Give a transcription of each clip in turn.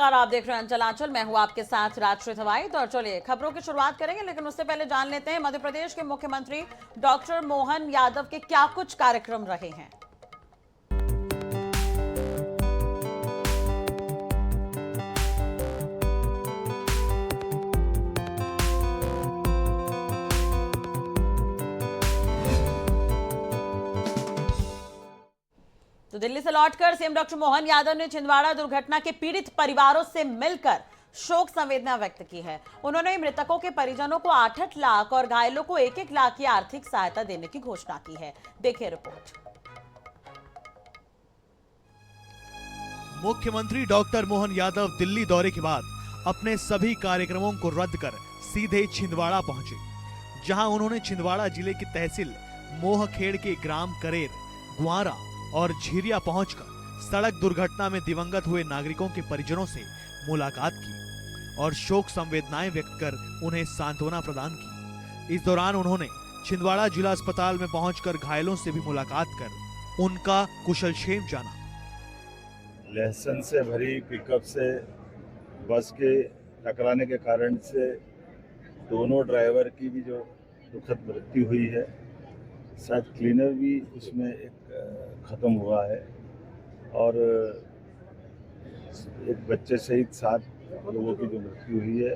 नमस्कार, आप देख रहे हैं अंचल। मैं हूं आपके साथ राजश्री थवाई। तो चलिए खबरों की शुरुआत करेंगे, लेकिन उससे पहले जान लेते हैं मध्य प्रदेश के मुख्यमंत्री डॉक्टर मोहन यादव के क्या कुछ कार्यक्रम रहे हैं। तो दिल्ली से लौटकर सीएम डॉक्टर मोहन यादव ने छिंदवाड़ा दुर्घटना के पीड़ित परिवारों से मिलकर शोक संवेदना व्यक्त की है। उन्होंने मृतकों के परिजनों को 8-8 लाख और घायलों को 1-1 लाख की आर्थिक सहायता देने की घोषणा की है। देखिए रिपोर्ट। मुख्यमंत्री डॉक्टर मोहन यादव दिल्ली दौरे के बाद अपने सभी कार्यक्रमों को रद्द कर सीधे छिंदवाड़ा पहुंचे, जहां उन्होंने छिंदवाड़ा जिले की तहसील मोहखेड़ के ग्राम करेर, ग्वारा और झिरिया पहुंचकर सड़क दुर्घटना में दिवंगत हुए नागरिकों के परिजनों से मुलाकात की और शोक संवेदनाएं व्यक्त कर उन्हें सांत्वना प्रदान की। इस दौरान उन्होंने छिंदवाड़ा जिला अस्पताल में पहुंचकर घायलों से भी मुलाकात कर उनका कुशलक्षेम जाना। लहसुन से भरी पिकअप से बस के टकराने के कारण से दोनों ड्राइवर की भी जो दुखद मृत्यु हुई है, शायद क्लीनर भी उसमें एक ख़त्म हुआ है और एक बच्चे सहित 7 लोगों की जो मृत्यु हुई है।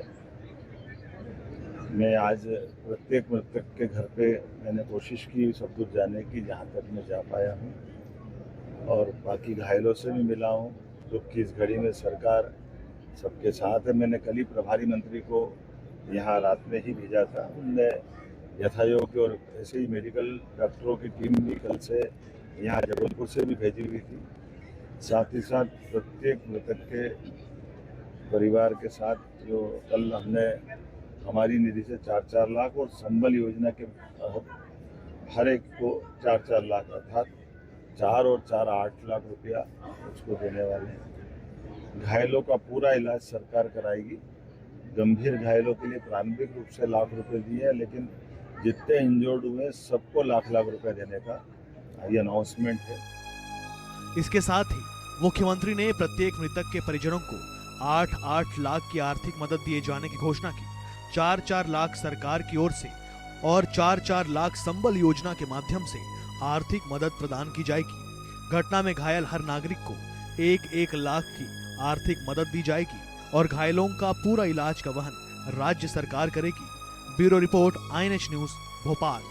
मैं आज प्रत्येक मृतक के घर पे मैंने कोशिश की सब दूर जाने की, जहाँ तक मैं जा पाया हूँ, और बाकी घायलों से भी मिला हूँ। दुख की इस घड़ी में सरकार सबके साथ है। मैंने कल ही प्रभारी मंत्री को यहाँ रात में ही भेजा था। उनने यथायोग्य और ऐसे ही मेडिकल डॉक्टरों की टीम भी कल से यहाँ जबलपुर से भी भेजी हुई थी। साथ ही साथ प्रत्येक मृतक के परिवार के साथ जो कल हमने हमारी निधि से 4-4 लाख और संबल योजना के हर एक को 4-4 लाख अर्थात 4 और 4 8 लाख रुपया उसको देने वाले हैं। घायलों का पूरा इलाज सरकार कराएगी। गंभीर घायलों के लिए प्रारंभिक रूप से लाख रुपए दिए हैं, लेकिन जितने इंजर्ड हुए सबको लाख लाख रुपए देने का ये अनाउंसमेंट है। इसके साथ ही मुख्यमंत्री ने प्रत्येक मृतक के परिजनों को 8-8 लाख की आर्थिक मदद दिए जाने की घोषणा की। 4-4 लाख सरकार की ओर से और 4-4 लाख संबल योजना के माध्यम से आर्थिक मदद प्रदान की जाएगी। घटना में घायल हर नागरिक को 1-1 लाख की आर्थिक मदद दी जाएगी और घायलों का पूरा इलाज का वहन राज्य सरकार करेगी। Bureau report, INH news, Bhopal.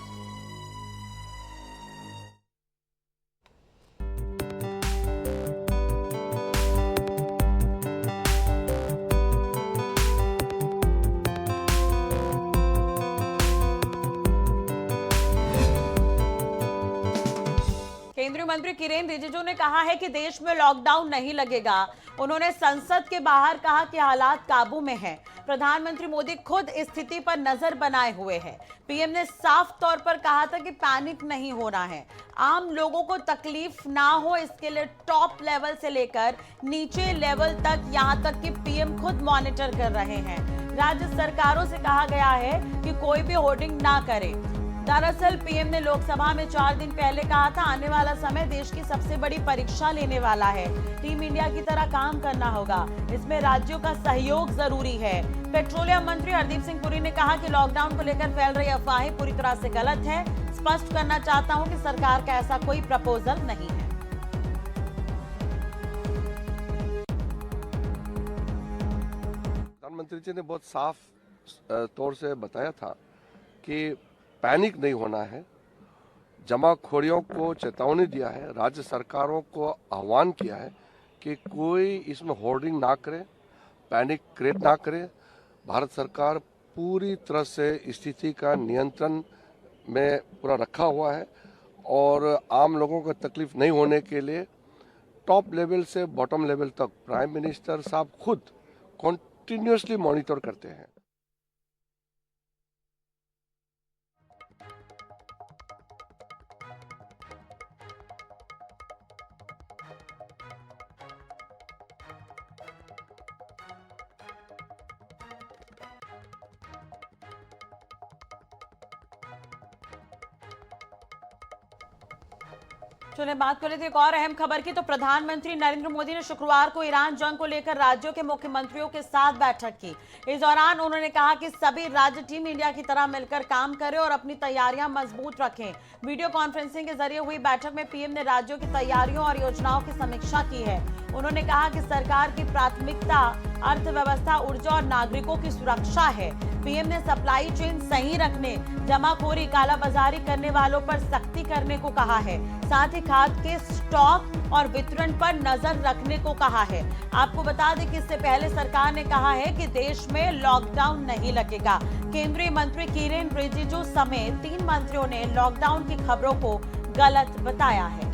केंद्रीय मंत्री किरेन रिजिजू ने कहा है कि देश में लॉकडाउन नहीं लगेगा। उन्होंने संसद के बाहर कहा कि हालात काबू में हैं। प्रधानमंत्री मोदी खुद स्थिति पर नजर बनाए हुए हैं। पीएम ने साफ तौर पर कहा था कि पैनिक नहीं होना है, आम लोगों को तकलीफ ना हो, इसके लिए टॉप लेवल से लेकर नीचे लेवल तक, यहां तक कि पीएम खुद मॉनिटर कर रहे हैं। राज्य सरकारों से कहा गया है कि कोई भी होर्डिंग ना करे। दरअसल पीएम ने लोकसभा में 4 दिन पहले कहा था, आने वाला समय देश की सबसे बड़ी परीक्षा लेने वाला है। टीम इंडिया की तरह काम करना होगा, इसमें राज्यों का सहयोग जरूरी है। पेट्रोलियम मंत्री हरदीप सिंह पुरी ने कहा कि लॉकडाउन को लेकर फैल रही अफवाहें पूरी तरह से गलत है। स्पष्ट करना चाहता हूं कि सरकार का ऐसा कोई प्रपोजल नहीं है। प्रधानमंत्री जी ने बहुत साफ तौर से बताया था कि पैनिक नहीं होना है। जमाखोरियों को चेतावनी दिया है, राज्य सरकारों को आह्वान किया है कि कोई इसमें होर्डिंग ना करे, पैनिक क्रिएट ना करे। भारत सरकार पूरी तरह से स्थिति का नियंत्रण में पूरा रखा हुआ है और आम लोगों को तकलीफ नहीं होने के लिए टॉप लेवल से बॉटम लेवल तक प्राइम मिनिस्टर साहब खुद कंटिन्यूअसली मॉनिटर करते हैं। चलिए बात कर लेते हैं एक और अहम खबर की। तो प्रधानमंत्री नरेंद्र मोदी ने शुक्रवार को ईरान जंग को लेकर राज्यों के मुख्यमंत्रियों के साथ बैठक की। इस दौरान उन्होंने कहा कि सभी राज्य टीम इंडिया की तरह मिलकर काम करें और अपनी तैयारियां मजबूत रखें। वीडियो कॉन्फ्रेंसिंग के जरिए हुई बैठक में पीएम ने राज्यों की तैयारियों और योजनाओं की समीक्षा की है। उन्होंने कहा कि सरकार की प्राथमिकता अर्थव्यवस्था, ऊर्जा और नागरिकों की सुरक्षा है। पीएम ने सप्लाई चेन सही रखने, जमाखोरी, कालाबाजारी करने वालों पर सख्ती करने को कहा है। साथ ही खाद के स्टॉक और वितरण पर नजर रखने को कहा है। आपको बता दें कि इससे पहले सरकार ने कहा है कि देश में लॉकडाउन नहीं लगेगा। केंद्रीय मंत्री किरेन रिजिजू समेत 3 मंत्रियों ने लॉकडाउन की खबरों को गलत बताया है।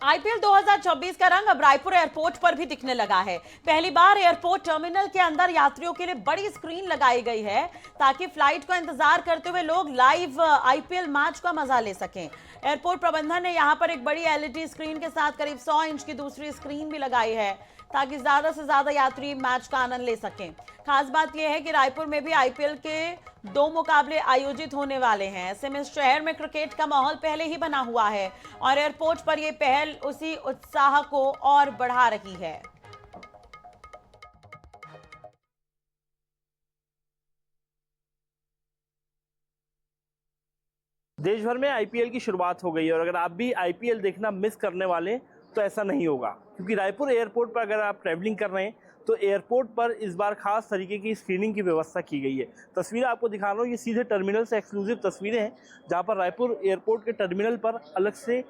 आईपीएल 2024 का रंग अब रायपुर एयरपोर्ट पर भी दिखने लगा है। पहली बार एयरपोर्ट टर्मिनल के अंदर यात्रियों के लिए बड़ी स्क्रीन लगाई गई है ताकि फ्लाइट का इंतजार करते हुए लोग लाइव आईपीएल मैच का मजा ले सकें। एयरपोर्ट प्रबंधन ने यहां पर एक बड़ी एलईडी स्क्रीन के साथ करीब 100 इंच की दूसरी स्क्रीन भी लगाई है ताकि ज्यादा से ज्यादा यात्री मैच का आनंद ले सकें। खास बात यह है कि रायपुर में भी आईपीएल के 2 मुकाबले आयोजित होने वाले हैं। ऐसे में शहर में क्रिकेट का माहौल पहले ही बना हुआ है और एयरपोर्ट पर यह पहल उसी उत्साह को और बढ़ा रही है। देश भर में आईपीएल की शुरुआत हो गई है और अगर आप भी आईपीएल देखना मिस करने वाले हैं तो ऐसा नहीं होगा, क्योंकि रायपुर एयरपोर्ट पर अगर आप ट्रैवलिंग कर रहे हैं तो एयरपोर्ट पर इस बार खास तरीके की स्क्रीनिंग की व्यवस्था की गई है। तस्वीरें आपको दिखा रहा हूँ, ये सीधे टर्मिनल से एक्सक्लूसिव तस्वीरें हैं जहाँ पर रायपुर एयरपोर्ट के टर्मिनल पर अलग से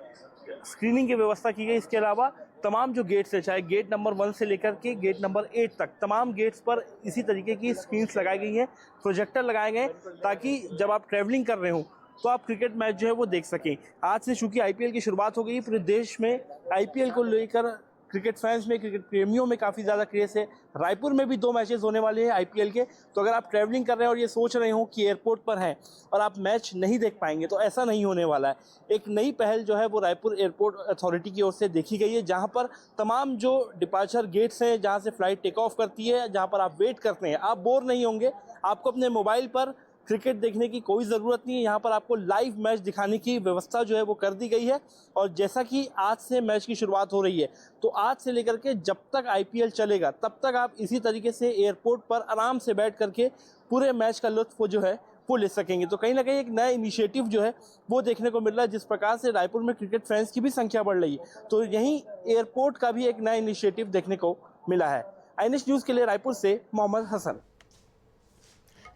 स्क्रीनिंग की व्यवस्था की गई। इसके अलावा तमाम जो गेट्स है, चाहे गेट नंबर 1 से लेकर के गेट नंबर 8 तक, तमाम गेट्स पर इसी तरीके की स्क्रीन्स लगाई गई हैं, प्रोजेक्टर लगाए गए ताकि जब आप ट्रैवलिंग कर रहे हो तो आप क्रिकेट मैच जो है वो देख सकें। आज से चूंकि आईपीएल की शुरुआत हो गई, पूरे देश में आईपीएल को लेकर क्रिकेट फैंस में, क्रिकेट प्रेमियों में काफ़ी ज़्यादा क्रेज़ है। रायपुर में भी 2 मैचेस होने वाले हैं आईपीएल के, तो अगर आप ट्रैवलिंग कर रहे हैं और ये सोच रहे हो कि एयरपोर्ट पर हैं और आप मैच नहीं देख पाएंगे, तो ऐसा नहीं होने वाला है। एक नई पहल जो है वो रायपुर एयरपोर्ट अथॉरिटी की ओर से देखी गई है, जहाँ पर तमाम जो डिपार्चर गेट्स हैं, जहाँ से फ्लाइट टेक ऑफ करती है, जहाँ पर आप वेट करते हैं, आप बोर नहीं होंगे। आपको अपने मोबाइल पर क्रिकेट देखने की कोई ज़रूरत नहीं है। यहाँ पर आपको लाइव मैच दिखाने की व्यवस्था जो है वो कर दी गई है। और जैसा कि आज से मैच की शुरुआत हो रही है, तो आज से लेकर के जब तक आईपीएल चलेगा तब तक आप इसी तरीके से एयरपोर्ट पर आराम से बैठ करके पूरे मैच का लुत्फ जो है वो ले सकेंगे। तो कहीं ना कहीं एक नया इनिशिएटिव जो है वो देखने को मिल रहा है। जिस प्रकार से रायपुर में क्रिकेट फैंस की भी संख्या बढ़ रही है, तो यहीं एयरपोर्ट का भी एक नया इनिशिएटिव देखने को मिला है। INH न्यूज़ के लिए रायपुर से मोहम्मद हसन।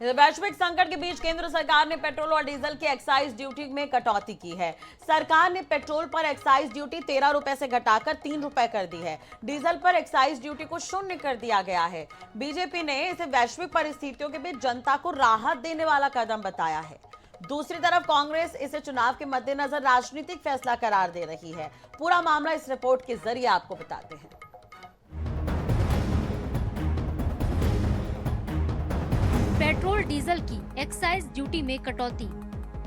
वैश्विक संकट के बीच केंद्र सरकार ने पेट्रोल और डीजल की एक्साइज ड्यूटी में कटौती की है। सरकार ने पेट्रोल पर एक्साइज ड्यूटी 13 रुपए से घटाकर 3 रुपए कर दी है। डीजल पर एक्साइज ड्यूटी को शून्य कर दिया गया है। बीजेपी ने इसे वैश्विक परिस्थितियों के बीच जनता को राहत देने वाला कदम बताया है। दूसरी तरफ कांग्रेस इसे चुनाव के मद्देनजर राजनीतिक फैसला करार दे रही है। पूरा मामला इस रिपोर्ट के जरिए आपको बताते हैं। पेट्रोल डीजल की एक्साइज ड्यूटी में कटौती।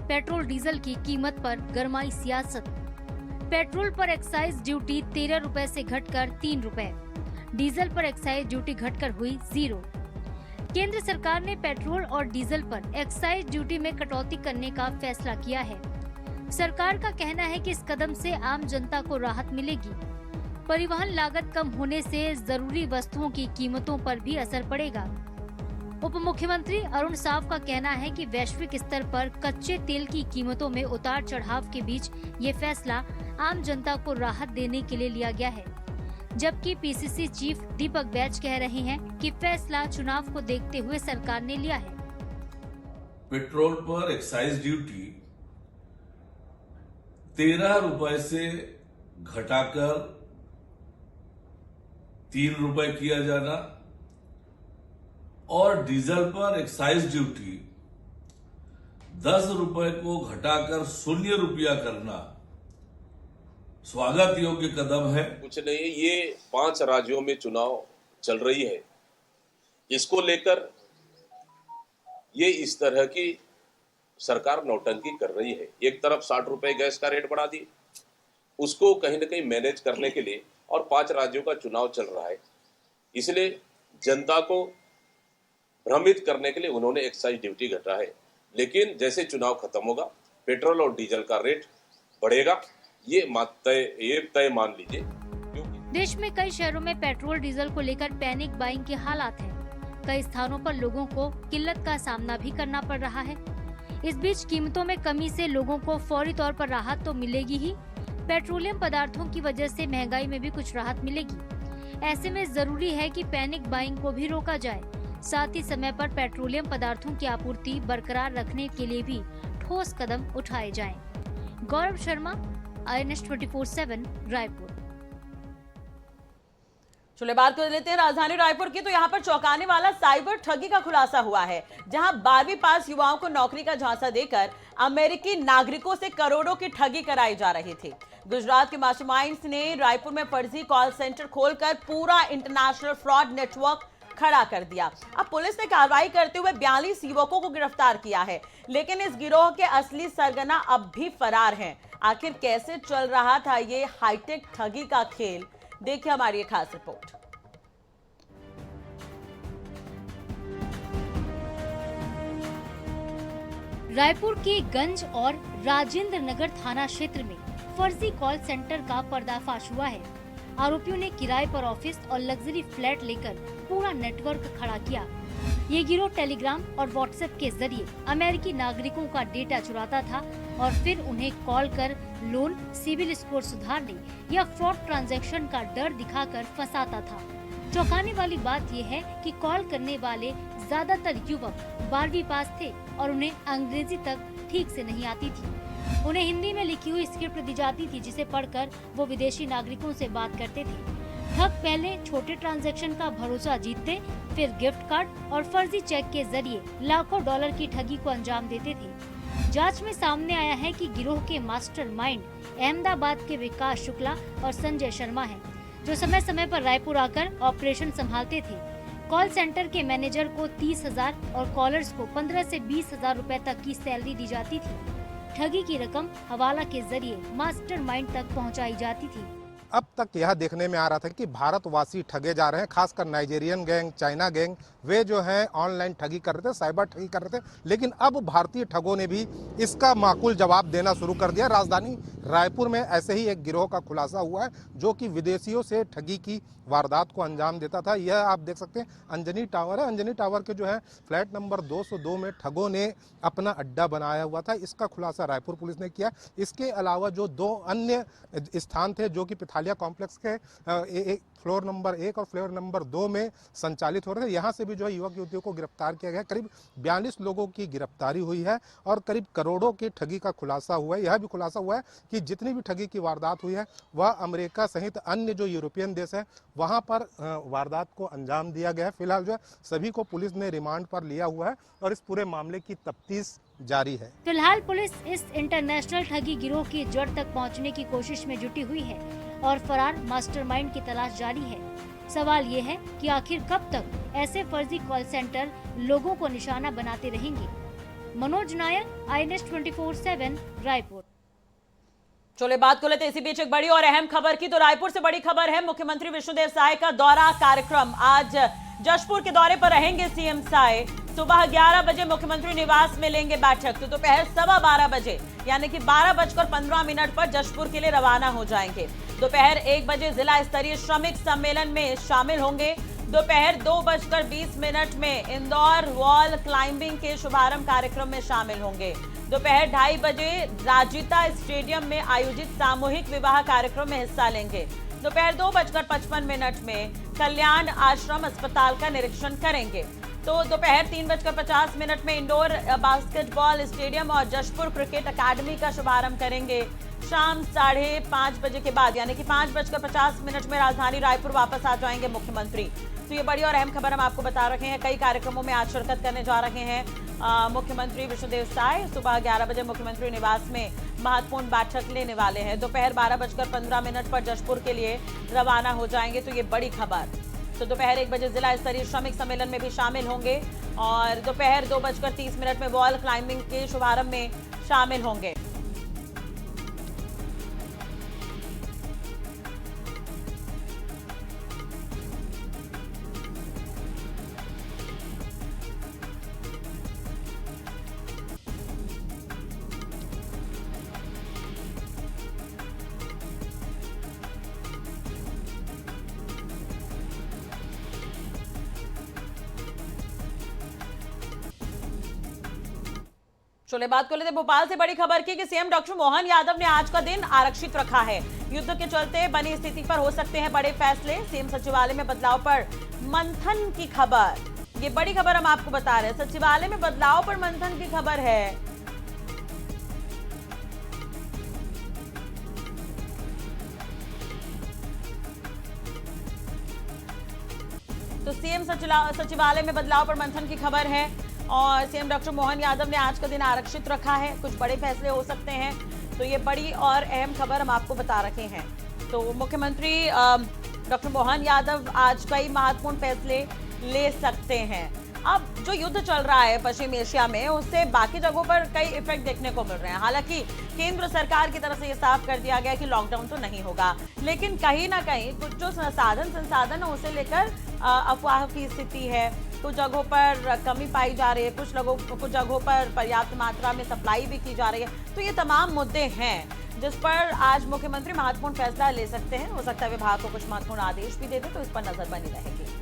पेट्रोल डीजल की कीमत पर गरमाई सियासत। पेट्रोल पर एक्साइज ड्यूटी 13 रुपए से घटकर 3 रुपए। डीजल पर एक्साइज ड्यूटी घटकर हुई 0। केंद्र सरकार ने पेट्रोल और डीजल पर एक्साइज ड्यूटी में कटौती करने का फैसला किया है। सरकार का कहना है कि इस कदम से आम जनता को राहत मिलेगी। परिवहन लागत कम होने से जरूरी वस्तुओं की कीमतों पर भी असर पड़ेगा। उप मुख्यमंत्री अरुण साव का कहना है कि वैश्विक स्तर पर कच्चे तेल की कीमतों में उतार चढ़ाव के बीच ये फैसला आम जनता को राहत देने के लिए लिया गया है। जबकि पीसीसी चीफ दीपक बैज कह रहे हैं कि फैसला चुनाव को देखते हुए सरकार ने लिया है। पेट्रोल पर एक्साइज ड्यूटी 13 रुपए से घटाकर 3 रुपए किया जाना और डीजल पर एक्साइज ड्यूटी 10 रुपए को घटाकर 0 रुपया करना स्वागत योग्य कदम है। कुछ नहीं, ये 5 राज्यों में चुनाव चल रही है, इसको लेकर ये इस तरह की सरकार नौटंकी कर रही है। एक तरफ 60 रुपए गैस का रेट बढ़ा दिए, उसको कहीं ना कहीं मैनेज करने के लिए, और 5 राज्यों का चुनाव चल रहा है, इसलिए जनता को भ्रमित करने के लिए उन्होंने एक्साइज ड्यूटी घटा है। लेकिन जैसे चुनाव खत्म होगा, पेट्रोल और डीजल का रेट बढ़ेगा, ये तय मान लीजिए। देश में कई शहरों में पेट्रोल डीजल को लेकर पैनिक बाइंग के हालात हैं। कई स्थानों पर लोगों को किल्लत का सामना भी करना पड़ रहा है। इस बीच कीमतों में कमी से लोगों को फौरी तौर पर राहत तो मिलेगी ही, पेट्रोलियम पदार्थों की वजह से महंगाई में भी कुछ राहत मिलेगी। ऐसे में जरूरी है कि पैनिक बाइंग को भी रोका जाए, साथ ही समय पर पेट्रोलियम पदार्थों की आपूर्ति बरकरार रखने के लिए भी ठोस कदम उठाए जाएं। गौरव शर्मा, INS 24/7 रायपुर। चलिए बात कर लेते हैं राजधानी रायपुर की। तो यहाँ पर चौंकाने वाला साइबर ठगी का खुलासा हुआ है, जहां 12वीं पास युवाओं को नौकरी का झांसा देकर अमेरिकी नागरिकों से करोड़ों की ठगी कराई जा रही थी। गुजरात के मास्टरमाइंड्स ने रायपुर में फर्जी कॉल सेंटर खोलकर पूरा इंटरनेशनल फ्रॉड नेटवर्क खड़ा कर दिया। अब पुलिस ने कार्रवाई करते हुए 42 युवकों को गिरफ्तार किया है, लेकिन इस गिरोह के असली सरगना अब भी फरार हैं। आखिर कैसे चल रहा था ये हाईटेक ठगी का खेल, देखिए हमारी एक खास रिपोर्ट। रायपुर के गंज और राजेंद्र नगर थाना क्षेत्र में फर्जी कॉल सेंटर का पर्दाफाश हुआ है। आरोपियों ने किराए पर ऑफिस और लग्जरी फ्लैट लेकर पूरा नेटवर्क खड़ा किया। ये गिरोह टेलीग्राम और व्हाट्सएप के जरिए अमेरिकी नागरिकों का डेटा चुराता था और फिर उन्हें कॉल कर लोन, सिविल स्कोर सुधारने या फ्रॉड ट्रांजैक्शन का डर दिखाकर फंसाता था। चौंकाने वाली बात यह है कि कॉल करने वाले ज्यादातर युवक 12वीं पास थे और उन्हें अंग्रेजी तक ठीक से नहीं आती थी। उन्हें हिंदी में लिखी हुई स्क्रिप्ट दी जाती थी, जिसे पढ़कर वो विदेशी नागरिकों से बात करते थे। ठग पहले छोटे ट्रांजैक्शन का भरोसा जीतते, फिर गिफ्ट कार्ड और फर्जी चेक के जरिए लाखों डॉलर की ठगी को अंजाम देते थे। जांच में सामने आया है कि गिरोह के मास्टरमाइंड अहमदाबाद के विकास शुक्ला और संजय शर्मा हैं, जो समय समय पर रायपुर आकर ऑपरेशन संभालते थे। कॉल सेंटर के मैनेजर को 30,000 और कॉलर्स को 15 से 20,000 रुपए तक की सैलरी दी जाती थी। ठगी की रकम हवाला के जरिए मास्टरमाइंड तक पहुंचाई जाती थी। अब तक यह देखने में आ रहा था कि भारतवासी ठगे जा रहे हैं, खासकर नाइजीरियन गैंग, चाइना गैंग, वे जो है ऑनलाइन ठगी कर रहे थे, साइबर ठगी कर रहे थे। लेकिन अब भारतीय ठगों ने भी इसका माकूल जवाब देना शुरू कर दिया। राजधानी रायपुर में ऐसे ही एक गिरोह का खुलासा हुआ है, जो कि विदेशियों से ठगी की वारदात को अंजाम देता था। यह आप देख सकते हैं अंजनी टावर है। अंजनी टावर के जो है फ्लैट नंबर 202 में ठगों ने अपना अड्डा बनाया हुआ था। इसका खुलासा रायपुर पुलिस ने किया। इसके अलावा जो 2 अन्य स्थान थे, जो कि पिथालिया कॉम्प्लेक्स के फ्लोर नंबर 1 और फ्लोर नंबर 2 में संचालित हो रहे थे, यहाँ से भी जो है युवक युवतियों को गिरफ्तार किया गया। करीब 42 लोगों की गिरफ्तारी हुई है और करीब करोड़ों की ठगी का खुलासा हुआ है। यह भी खुलासा हुआ है कि जितनी भी ठगी की वारदात हुई है, वह अमेरिका सहित अन्य जो यूरोपियन देश है, वहाँ पर वारदात को अंजाम दिया गया है। फिलहाल जो है सभी को पुलिस ने रिमांड पर लिया हुआ है और इस पूरे मामले की तफ्तीश जारी है। फिलहाल पुलिस इस इंटरनेशनल ठगी गिरोह की जड़ तक पहुंचने की कोशिश में जुटी हुई है और फरार मास्टरमाइंड की तलाश जारी है। सवाल ये है कि आखिर कब तक ऐसे फर्जी कॉल सेंटर लोगों को निशाना बनाते रहेंगे। मनोज नायर, INS 24/7 रायपुर। चलिए बात को लेते इसी बीच एक बड़ी और अहम खबर की। तो रायपुर से बड़ी खबर है, मुख्यमंत्री विष्णुदेव साय का दौरा कार्यक्रम। आज जशपुर के दौरे पर रहेंगे सीएम साय। सुबह 11 बजे मुख्यमंत्री निवास में लेंगे बैठक, तो दोपहर 12:15 बजे यानी कि 12:15 पर जशपुर के लिए रवाना हो जाएंगे। दोपहर 1 बजे जिला स्तरीय श्रमिक सम्मेलन में शामिल होंगे। दोपहर 2:20 में इंदौर वॉल क्लाइंबिंग के शुभारंभ कार्यक्रम में शामिल होंगे। दोपहर 2:30 बजे राजिता स्टेडियम में आयोजित सामूहिक विवाह कार्यक्रम में हिस्सा लेंगे। दोपहर 2:55 में कल्याण आश्रम अस्पताल का निरीक्षण करेंगे। तो दोपहर 3:50 में इंडोर बास्केटबॉल स्टेडियम और जशपुर क्रिकेट अकादमी का शुभारंभ करेंगे। शाम 5:30 बजे के बाद यानी कि 5:50 में राजधानी रायपुर वापस आ जाएंगे मुख्यमंत्री। तो ये बड़ी और अहम खबर हम आपको बता रहे हैं। कई कार्यक्रमों में आज शिरकत करने जा रहे हैं मुख्यमंत्री विष्णुदेव साय। सुबह 11 बजे मुख्यमंत्री निवास में महत्वपूर्ण बैठक लेने वाले हैं। दोपहर 12:15 पर जशपुर के लिए रवाना हो जाएंगे। तो ये बड़ी खबर। तो दोपहर 1 बजे जिला स्तरीय श्रमिक सम्मेलन में भी शामिल होंगे और दोपहर 2:30 में वॉल क्लाइंबिंग के शुभारंभ में शामिल होंगे। चलिए बात कर लेते हैं भोपाल से बड़ी खबर की कि सीएम डॉक्टर मोहन यादव ने आज का दिन आरक्षित रखा है। युद्ध के चलते बनी स्थिति पर हो सकते हैं बड़े फैसले। सीएम सचिवालय में बदलाव पर मंथन की खबर। ये बड़ी खबर हम आपको बता रहे हैं। सचिवालय में बदलाव पर मंथन की खबर है। तो सीएम सचिवालय में बदलाव पर मंथन की खबर है और सीएम डॉक्टर मोहन यादव ने आज का दिन आरक्षित रखा है। कुछ बड़े फैसले हो सकते हैं। तो ये बड़ी और अहम खबर हम आपको बता रहे हैं। तो मुख्यमंत्री डॉक्टर मोहन यादव आज कई महत्वपूर्ण फैसले ले सकते हैं। अब जो युद्ध चल रहा है पश्चिम एशिया में, उससे बाकी जगहों पर कई इफेक्ट देखने को मिल रहे हैं। हालांकि केंद्र सरकार की तरफ से ये साफ कर दिया गया कि लॉकडाउन तो नहीं होगा, लेकिन कहीं ना कहीं कुछ जो संसाधन है उसे लेकर अफवाह की स्थिति है। कुछ जगहों पर कमी पाई जा रही है, कुछ जगहों पर पर्याप्त मात्रा में सप्लाई भी की जा रही है। तो ये तमाम मुद्दे हैं जिस पर आज मुख्यमंत्री महत्वपूर्ण फैसला ले सकते हैं। हो सकता है विभाग को कुछ महत्वपूर्ण आदेश भी दे दे, तो इस पर नजर बनी रहेगी।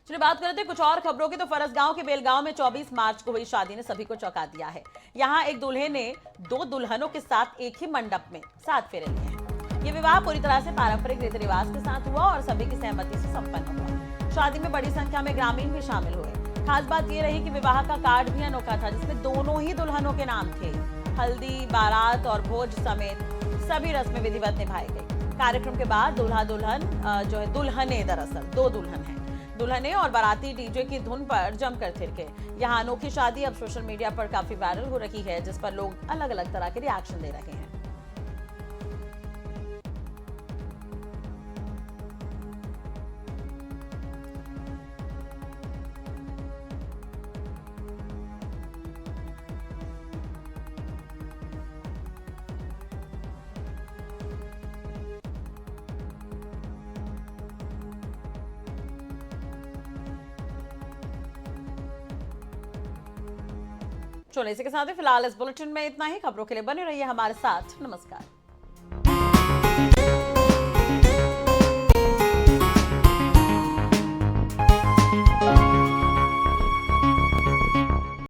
चलिए बात करते हैं कुछ और खबरों की। तो फरसगांव के बेलगांव में 24 मार्च को हुई शादी ने सभी को चौंका दिया है। यहाँ एक दूल्हे ने 2 दुल्हनों के साथ एक ही मंडप में 7 फेरे लिए हैं। ये विवाह पूरी तरह से पारंपरिक रीति रिवाज के साथ हुआ और सभी की सहमति से संपन्न हुआ। शादी में बड़ी संख्या में ग्रामीण भी शामिल हुए। खास बात यह रही कि विवाह का कार्ड भी अनोखा था, जिसमें दोनों ही दुल्हनों के नाम थे। हल्दी, बारात और भोज समेत सभी रस्में विधिवत निभाई गई। कार्यक्रम के बाद दूल्हा दुल्हन जो है, दुल्हने दरअसल 2 दुल्हन हैं, दुल्हने और बाराती डीजे की धुन पर जमकर थिरके। यहाँ अनोखी शादी अब सोशल मीडिया पर काफी वायरल हो रही है, जिस पर लोग अलग अलग तरह के रिएक्शन दे रहे हैं। चलो इसी के साथ ही फिलहाल इस बुलेटिन में इतना ही। खबरों के लिए बने रहिए हमारे साथ। नमस्कार।